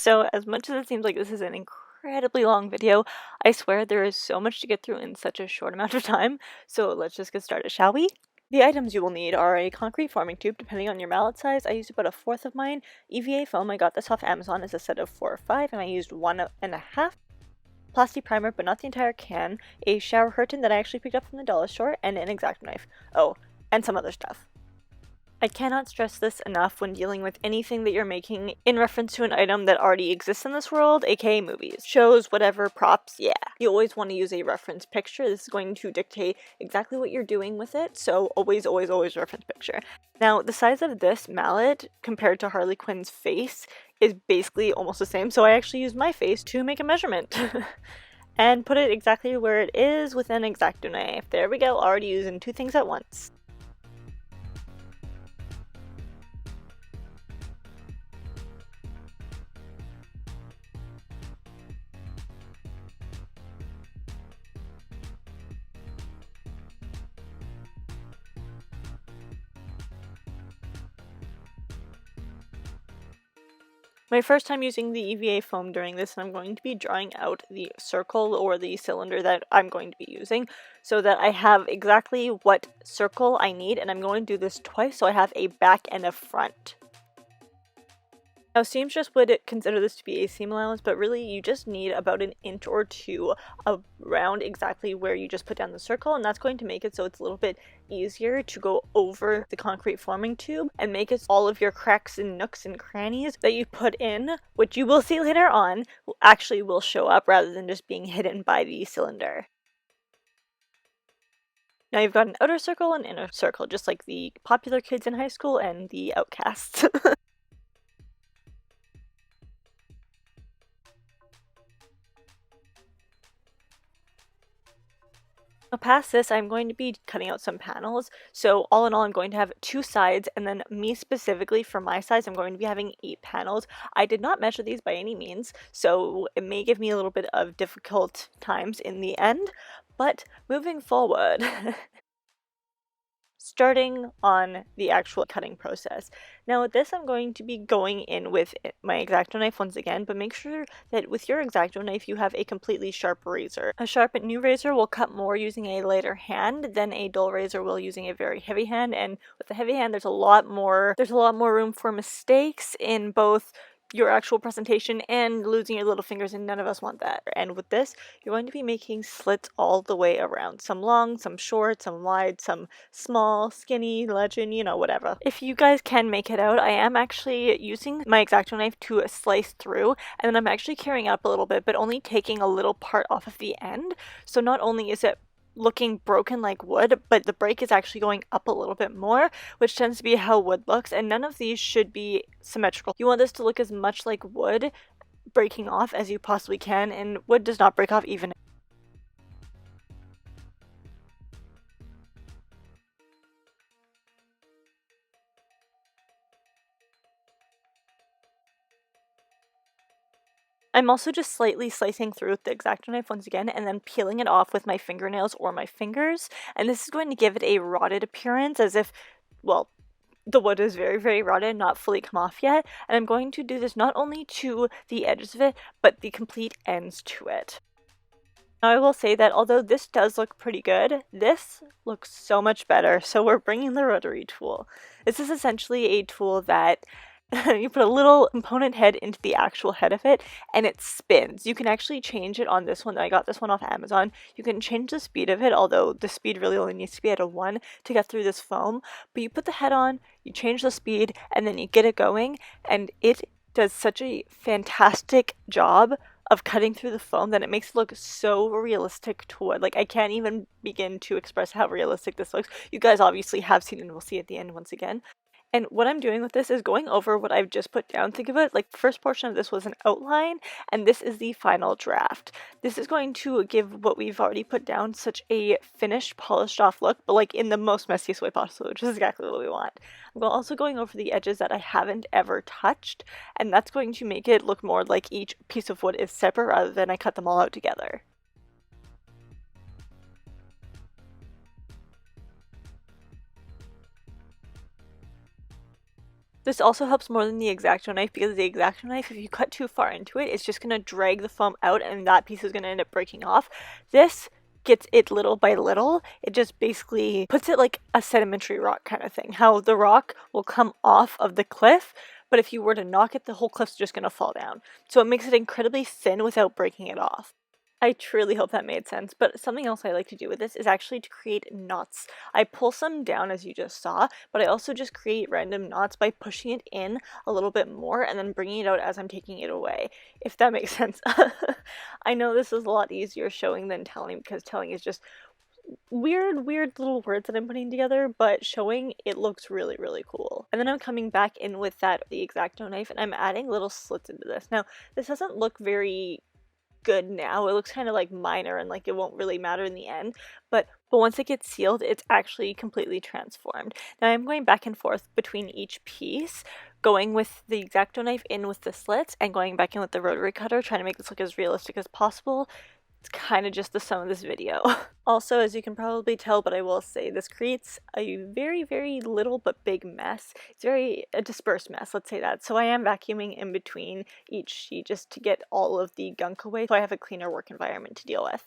So as much as it seems like this is an incredibly long video, I swear there is so much to get through in such a short amount of time, so let's just get started, shall we? The items you will need are a concrete forming tube, depending on your mallet size. I used about a fourth of mine. EVA foam, I got this off Amazon as a set of 4 or 5, and I used 1.5. Plastic primer, but not the entire can. A shower curtain that I actually picked up from the dollar store, and an X-Acto knife. Oh, and some other stuff. I cannot stress this enough when dealing with anything that you're making in reference to an item that already exists in this world, aka movies, shows, whatever, props, yeah. You always want to use a reference picture. This is going to dictate exactly what you're doing with it, so always, always, always reference picture. Now, the size of this mallet compared to Harley Quinn's face is basically almost the same, so I actually used my face to make a measurement. And put it exactly where it is with an X-Acto knife. There we go, already using two things at once. My first time using the EVA foam during this, and I'm going to be drawing out the circle or the cylinder that I'm going to be using so that I have exactly what circle I need, and I'm going to do this twice so I have a back and a front. Now, seamstress would consider this to be a seam allowance, but really you just need about an inch or two around exactly where you just put down the circle, and that's going to make it so it's a little bit easier to go over the concrete forming tube and make it all of your cracks and nooks and crannies that you put in, which you will see later on, actually will show up rather than just being hidden by the cylinder. Now you've got an outer circle and inner circle, just like the popular kids in high school and the outcasts. Past this, I'm going to be cutting out some panels, so all in all I'm going to have 2 sides, and then me specifically for my size I'm going to be having 8 panels. I did not measure these by any means, so it may give me a little bit of difficult times in the end, but moving forward. Starting on the actual cutting process. Now with this I'm going to be going in with my X-Acto knife once again, but make sure that with your X-Acto knife you have a completely sharp razor. A sharp new razor will cut more using a lighter hand than a dull razor will using a very heavy hand, and with the heavy hand there's a lot more room for mistakes in both your actual presentation and losing your little fingers, and none of us want that. And with this, you're going to be making slits all the way around. Some long, some short, some wide, some small, skinny, legend, you know, whatever. If you guys can make it out, I am actually using my X-Acto knife to slice through, and then I'm actually carrying up a little bit, but only taking a little part off of the end. So not only is it looking broken like wood, but the break is actually going up a little bit more, which tends to be how wood looks, and none of these should be symmetrical. You want this to look as much like wood breaking off as you possibly can, and wood does not break off even. I'm also just slightly slicing through with the X-Acto knife once again, and then peeling it off with my fingernails or my fingers, and this is going to give it a rotted appearance, as if, well, the wood is very, very rotted, not fully come off yet, and I'm going to do this not only to the edges of it, but the complete ends to it. Now I will say that although this does look pretty good, this looks so much better, so we're bringing the rotary tool. This is essentially a tool that you put a little component head into the actual head of it, and it spins. You can actually change it on this one. I got this one off Amazon. You can change the speed of it, although the speed really only needs to be at a 1 to get through this foam. But you put the head on, you change the speed, and then you get it going, and it does such a fantastic job of cutting through the foam that it makes it look so realistic to wood. Like, I can't even begin to express how realistic this looks. You guys obviously have seen it, and we'll see at the end once again. And what I'm doing with this is going over what I've just put down. Think of it like the first portion of this was an outline, and this is the final draft. This is going to give what we've already put down such a finished, polished off look, but like in the most messiest way possible, which is exactly what we want. I'm also going over the edges that I haven't ever touched, and that's going to make it look more like each piece of wood is separate rather than I cut them all out together. This also helps more than the X-Acto knife because the X-Acto knife, if you cut too far into it, it's just going to drag the foam out and that piece is going to end up breaking off. This gets it little by little. It just basically puts it like a sedimentary rock kind of thing. How the rock will come off of the cliff, but if you were to knock it, the whole cliff's just going to fall down. So it makes it incredibly thin without breaking it off. I truly hope that made sense, but something else I like to do with this is actually to create knots. I pull some down as you just saw, but I also just create random knots by pushing it in a little bit more and then bringing it out as I'm taking it away, if that makes sense. I know this is a lot easier showing than telling because telling is just weird little words that I'm putting together, but showing it looks really cool. And then I'm coming back in with the X-Acto knife and I'm adding little slits into this. Now, this doesn't look very good now. It looks kind of like minor and like it won't really matter in the end, but once it gets sealed, it's actually completely transformed. Now I'm going back and forth between each piece, going with the X-Acto knife in with the slits and going back in with the rotary cutter, trying to make this look as realistic as possible. It's kind of just the sum of this video. Also, as you can probably tell, but I will say, this creates a very little but big mess. It's a dispersed mess, let's say that. So I am vacuuming in between each sheet just to get all of the gunk away so I have a cleaner work environment to deal with.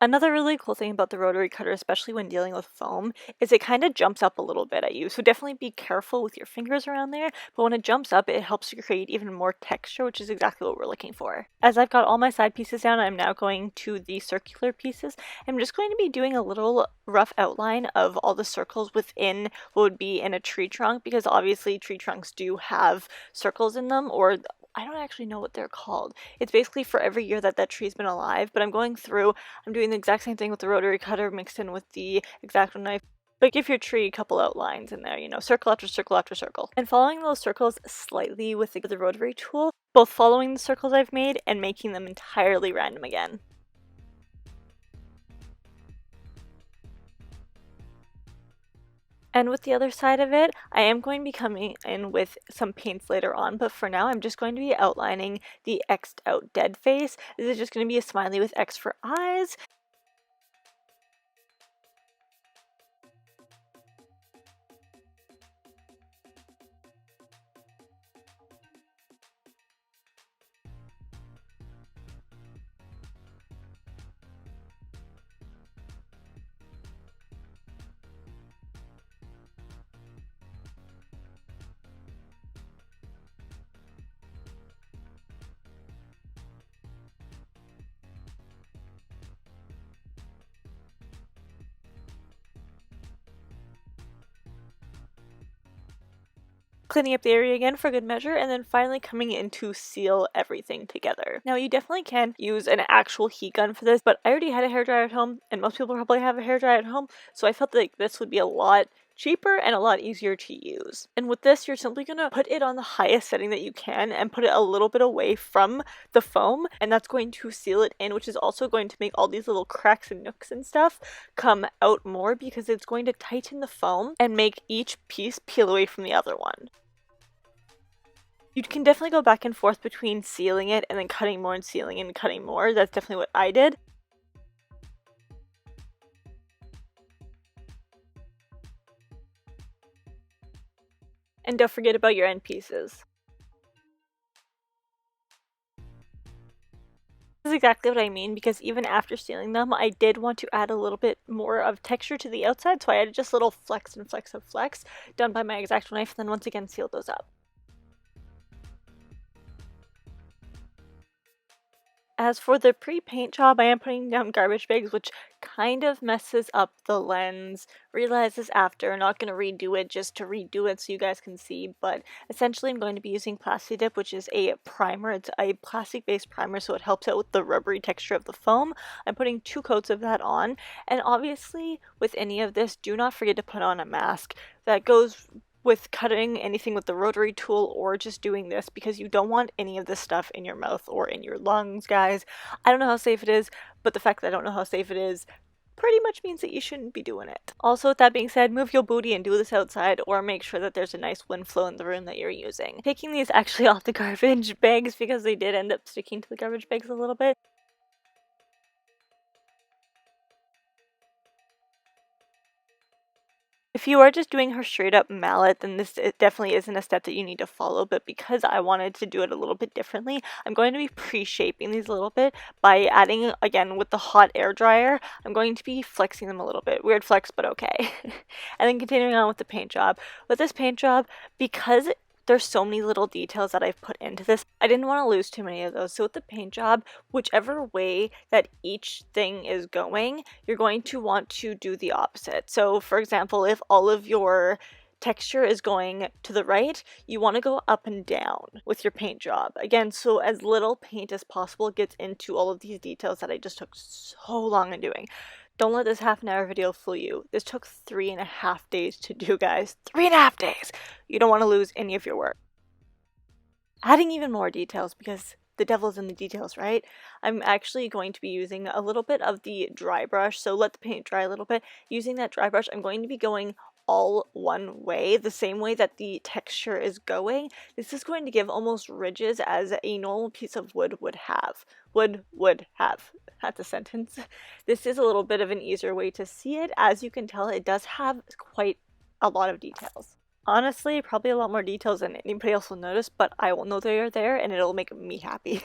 Another really cool thing about the rotary cutter, especially when dealing with foam, is it kind of jumps up a little bit at you. So definitely be careful with your fingers around there, but when it jumps up, it helps you create even more texture, which is exactly what we're looking for. As I've got all my side pieces down, I'm now going to the circular pieces. I'm just going to be doing a little rough outline of all the circles within what would be in a tree trunk, because obviously tree trunks do have circles in them, or I don't actually know what they're called. It's basically for every year that that tree's been alive, but I'm going through, I'm doing the exact same thing with the rotary cutter mixed in with the X-Acto knife. But give your tree a couple outlines in there, you know, circle after circle after circle. And following those circles slightly with the rotary tool, both following the circles I've made and making them entirely random again. And with the other side of it, I am going to be coming in with some paints later on, but for now I'm just going to be outlining the X'd out dead face. This is just going to be a smiley with X for eyes. Cleaning up the area again for good measure, and then finally coming in to seal everything together. Now you definitely can use an actual heat gun for this, but I already had a hairdryer at home, and most people probably have a hairdryer at home, so I felt like this would be a lot cheaper and a lot easier to use. And with this, you're simply going to put it on the highest setting that you can and put it a little bit away from the foam, and that's going to seal it in, which is also going to make all these little cracks and nooks and stuff come out more because it's going to tighten the foam and make each piece peel away from the other one. You can definitely go back and forth between sealing it and then cutting more and sealing and cutting more. That's definitely what I did. And don't forget about your end pieces. This is exactly what I mean, because even after sealing them, I did want to add a little bit more of texture to the outside, so I added just little flecks and flecks of flecks done by my X-Acto knife, and then once again sealed those up. As for the pre-paint job, I am putting down garbage bags, which kind of messes up the lens. Realize this after, not going to redo it just to redo it so you guys can see, but essentially I'm going to be using Plasti Dip, which is a primer. It's a plastic-based primer, so it helps out with the rubbery texture of the foam. I'm putting 2 coats of that on, and obviously with any of this, do not forget to put on a mask. That goes with cutting anything with the rotary tool or just doing this, because you don't want any of this stuff in your mouth or in your lungs, guys. I don't know how safe it is, but the fact that I don't know how safe it is pretty much means that you shouldn't be doing it. Also, with that being said, move your booty and do this outside, or make sure that there's a nice wind flow in the room that you're using. Taking these actually off the garbage bags because they did end up sticking to the garbage bags a little bit. If you are just doing her straight up mallet, then this definitely isn't a step that you need to follow, but because I wanted to do it a little bit differently, I'm going to be pre-shaping these a little bit by adding, again, with the hot air dryer, I'm going to be flexing them a little bit. Weird flex, but okay. And then continuing on with the paint job. With this paint job, because there's so many little details that I've put into this, I didn't want to lose too many of those. So with the paint job, whichever way that each thing is going, you're going to want to do the opposite. So for example, if all of your texture is going to the right, you want to go up and down with your paint job. Again, so as little paint as possible gets into all of these details that I just took so long in doing. Don't let this half-an-hour video fool you. This took 3.5 days to do, guys. 3.5 days! You don't want to lose any of your work. Adding even more details, because the devil's in the details, right? I'm actually going to be using a little bit of the dry brush, so let the paint dry a little bit. Using that dry brush, I'm going to be going all one way, the same way that the texture is going. This is going to give almost ridges as a normal piece of wood would have. Would have. That's a sentence. This is a little bit of an easier way to see it. As you can tell, it does have quite a lot of details. Honestly, probably a lot more details than anybody else will notice, but I will know they are there and it'll make me happy.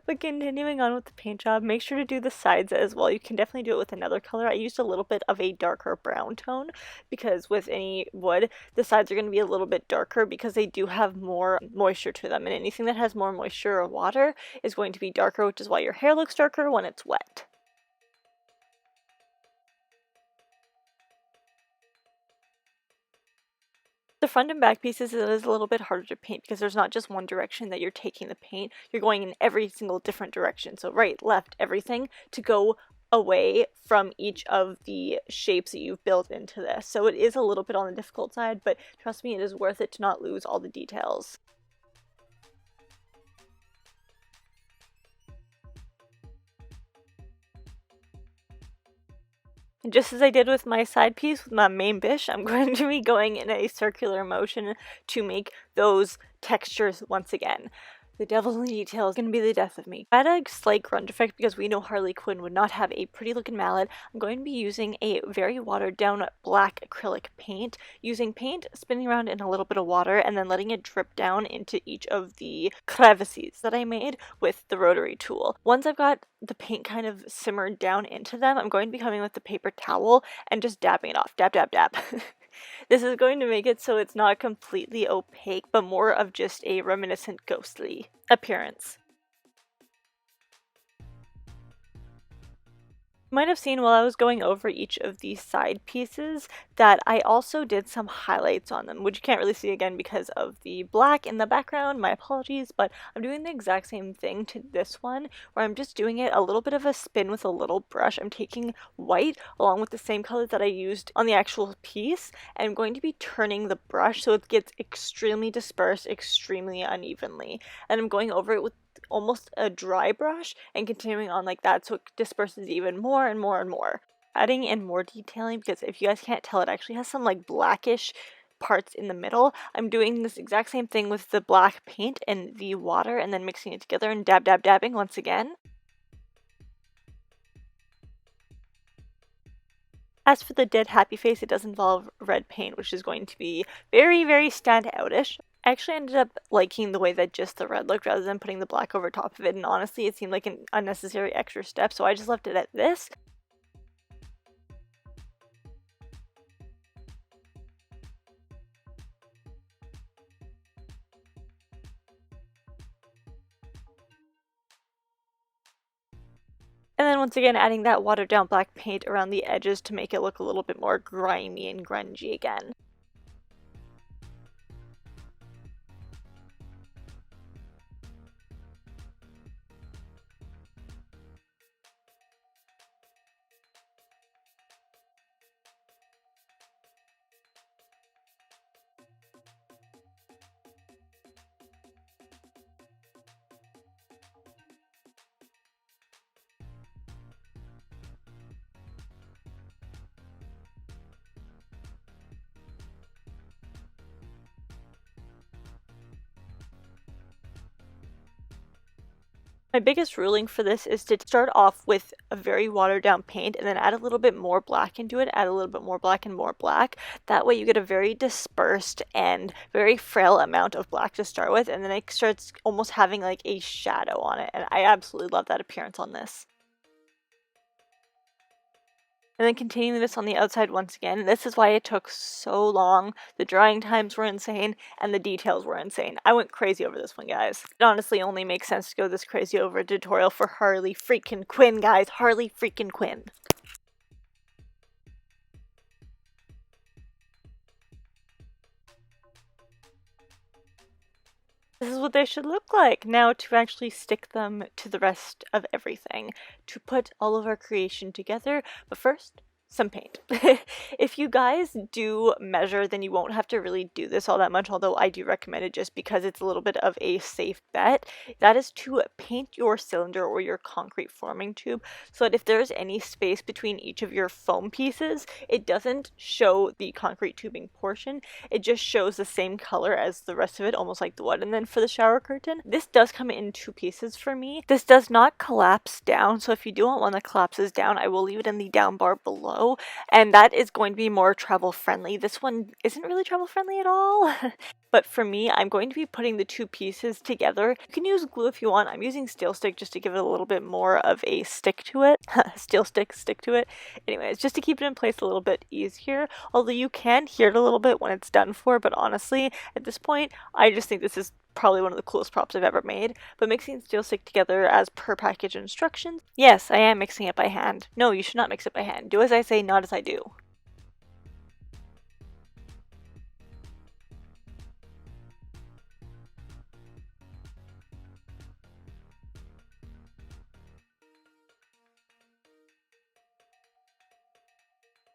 But continuing on with the paint job, make sure to do the sides as well. You can definitely do it with another color. I used a little bit of a darker brown tone because with any wood, the sides are going to be a little bit darker because they do have more moisture to them, and anything that has more moisture or water is going to be darker, which is why your hair looks darker when it's wet. The front and back pieces, it is a little bit harder to paint because there's not just one direction that you're taking the paint. You're going in every single different direction. So right, left, everything to go away from each of the shapes that you've built into this. So it is a little bit on the difficult side, but trust me, it is worth it to not lose all the details. And just as I did with my side piece, with my main bish, I'm going to be going in a circular motion to make those textures once again. The devil in the detail is going to be the death of me. I had a slight grunge effect because we know Harley Quinn would not have a pretty looking mallet. I'm going to be using a very watered down black acrylic paint. Using paint, spinning around in a little bit of water, and then letting it drip down into each of the crevices that I made with the rotary tool. Once I've got the paint kind of simmered down into them, I'm going to be coming with the paper towel and just dabbing it off. Dab, dab, dab. This is going to make it so it's not completely opaque, but more of just a reminiscent ghostly appearance. You might have seen while I was going over each of these side pieces that I also did some highlights on them, which you can't really see again because of the black in the background. My apologies, but I'm doing the exact same thing to this one, where I'm just doing it a little bit of a spin with a little brush. I'm taking white along with the same color that I used on the actual piece, and I'm going to be turning the brush so it gets extremely dispersed, extremely unevenly. And I'm going over it with almost a dry brush and continuing on like that so it disperses even more and more and more. Adding in more detailing, because if you guys can't tell, it actually has some like blackish parts in the middle. I'm doing this exact same thing with the black paint and the water and then mixing it together and dab dab dabbing once again. As for the dead happy face, it does involve red paint, which is going to be very, very stand-outish. I actually ended up liking the way that just the red looked rather than putting the black over top of it, and honestly it seemed like an unnecessary extra step, so I just left it at this. And then once again adding that watered down black paint around the edges to make it look a little bit more grimy and grungy again. My biggest ruling for this is to start off with a very watered down paint and then add a little bit more black into it, add a little bit more black and more black. That way you get a very dispersed and very frail amount of black to start with, and then it starts almost having like a shadow on it, and I absolutely love that appearance on this. And then continuing this on the outside once again. This is why it took so long. The drying times were insane and the details were insane. I went crazy over this one, guys. It honestly only makes sense to go this crazy over a tutorial for Harley freaking Quinn, guys. Harley freaking Quinn. This is what they should look like. Now to actually stick them to the rest of everything, to put all of our creation together, but first, some paint. If you guys do measure, then you won't have to really do this all that much, although I do recommend it just because it's a little bit of a safe bet. That is to paint your cylinder or your concrete forming tube so that if there's any space between each of your foam pieces, it doesn't show the concrete tubing portion. It just shows the same color as the rest of it, almost like the wood. And then for the shower curtain, this does come in 2 pieces for me. This does not collapse down, so if you do want one that collapses down, I will leave it in the down bar below. And that is going to be more travel friendly. This one isn't really travel friendly at all. But for me, I'm going to be putting the 2 pieces together. You can use glue if you want. I'm using steel stick just to give it a little bit more of a stick to it. Steel stick to it. Anyways, just to keep it in place a little bit easier. Although you can hear it a little bit when it's done for, but honestly, at this point, I just think this is probably one of the coolest props I've ever made. But mixing steel stick together as per package instructions, yes, I am mixing it by hand. No, you should not mix it by hand. Do as I say, not as I do.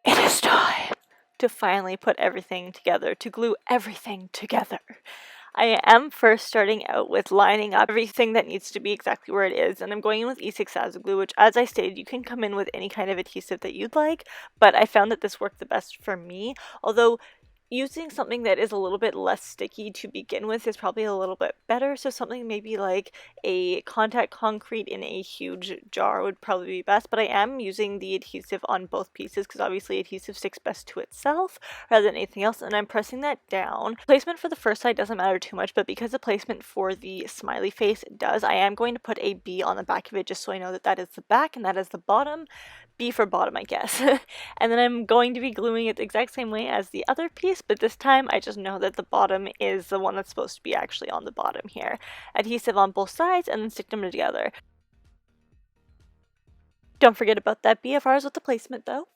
It is time to finally put everything together, to glue everything together. I am first starting out with lining up everything that needs to be exactly where it is, and I'm going in with E6 glue, which, as I stated, you can come in with any kind of adhesive that you'd like, but I found that this worked the best for me, although using something that is a little bit less sticky to begin with is probably a little bit better. So something maybe like a contact concrete in a huge jar would probably be best, but I am using the adhesive on both pieces because obviously adhesive sticks best to itself rather than anything else, and I'm pressing that down. Placement for the first side doesn't matter too much, but because the placement for the smiley face does, I am going to put a B on the back of it just so I know that that is the back and that is the bottom. B for bottom, I guess. And then I'm going to be gluing it the exact same way as the other piece, but this time I just know that the bottom is the one that's supposed to be actually on the bottom here. Adhesive on both sides and then stick them together. Don't forget about that B of ours with the placement though.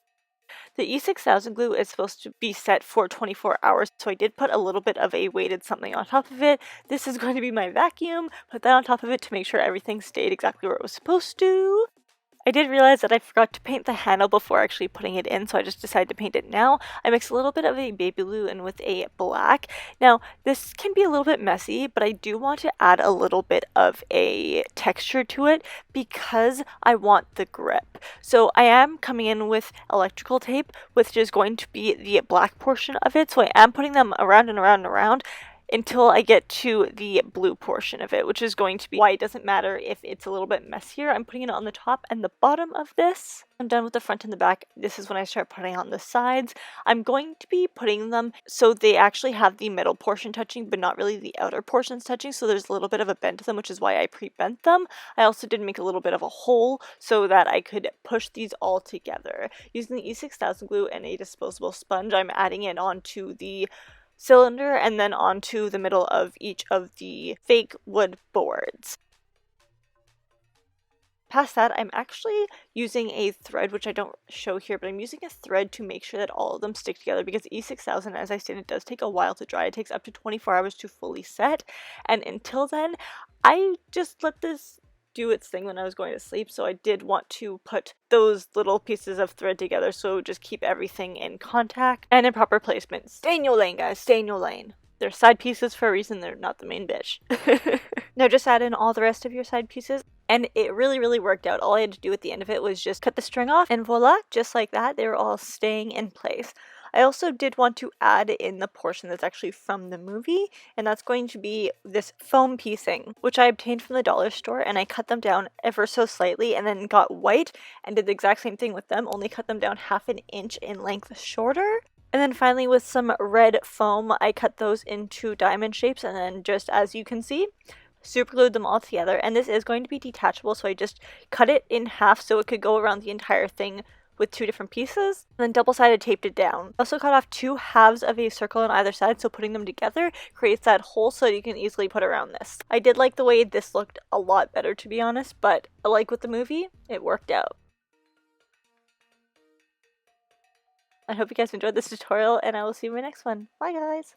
The E6000 glue is supposed to be set for 24 hours, so I did put a little bit of a weighted something on top of it. This is going to be my vacuum. Put that on top of it to make sure everything stayed exactly where it was supposed to. I did realize that I forgot to paint the handle before actually putting it in, so I just decided to paint it now. I mixed a little bit of a baby blue in with a black. Now, this can be a little bit messy, but I do want to add a little bit of a texture to it because I want the grip. So I am coming in with electrical tape, which is going to be the black portion of it, so I am putting them around and around and around until I get to the blue portion of it, which is going to be why it doesn't matter if it's a little bit messier. I'm putting it on the top and the bottom of this. I'm done with the front and the back. This is when I start putting on the sides. I'm going to be putting them so they actually have the middle portion touching, but not really the outer portions touching, so there's a little bit of a bend to them, which is why I pre-bent them. I also did make a little bit of a hole so that I could push these all together. Using the E6000 glue and a disposable sponge, I'm adding it onto the cylinder and then onto the middle of each of the fake wood boards. Past that, I'm actually using a thread, which I don't show here, but I'm using a thread to make sure that all of them stick together, because E6000, as I stated, does take a while to dry. It takes up to 24 hours to fully set, and until then, I just let this do its thing when I was going to sleep, so I did want to put those little pieces of thread together, so just keep everything in contact and in proper placement. Stay in your lane, guys, stay in your lane. They're side pieces for a reason, they're not the main bitch. Now just add in all the rest of your side pieces, and it really worked out. All I had to do at the end of it was just cut the string off, and voila, just like that, they're all staying in place. I also did want to add in the portion that's actually from the movie, and that's going to be this foam piecing, which I obtained from the dollar store, and I cut them down ever so slightly and then got white and did the exact same thing with them, only cut them down half an inch in length shorter. And then finally with some red foam, I cut those into diamond shapes, and then just as you can see, super glued them all together. And this is going to be detachable, so I just cut it in half so it could go around the entire thing with 2 different pieces, and then double-sided taped it down. I also cut off 2 halves of a circle on either side, so putting them together creates that hole so you can easily put around this. I did like the way this looked a lot better, to be honest, but like with the movie, it worked out. I hope you guys enjoyed this tutorial, and I will see you in my next one. Bye guys!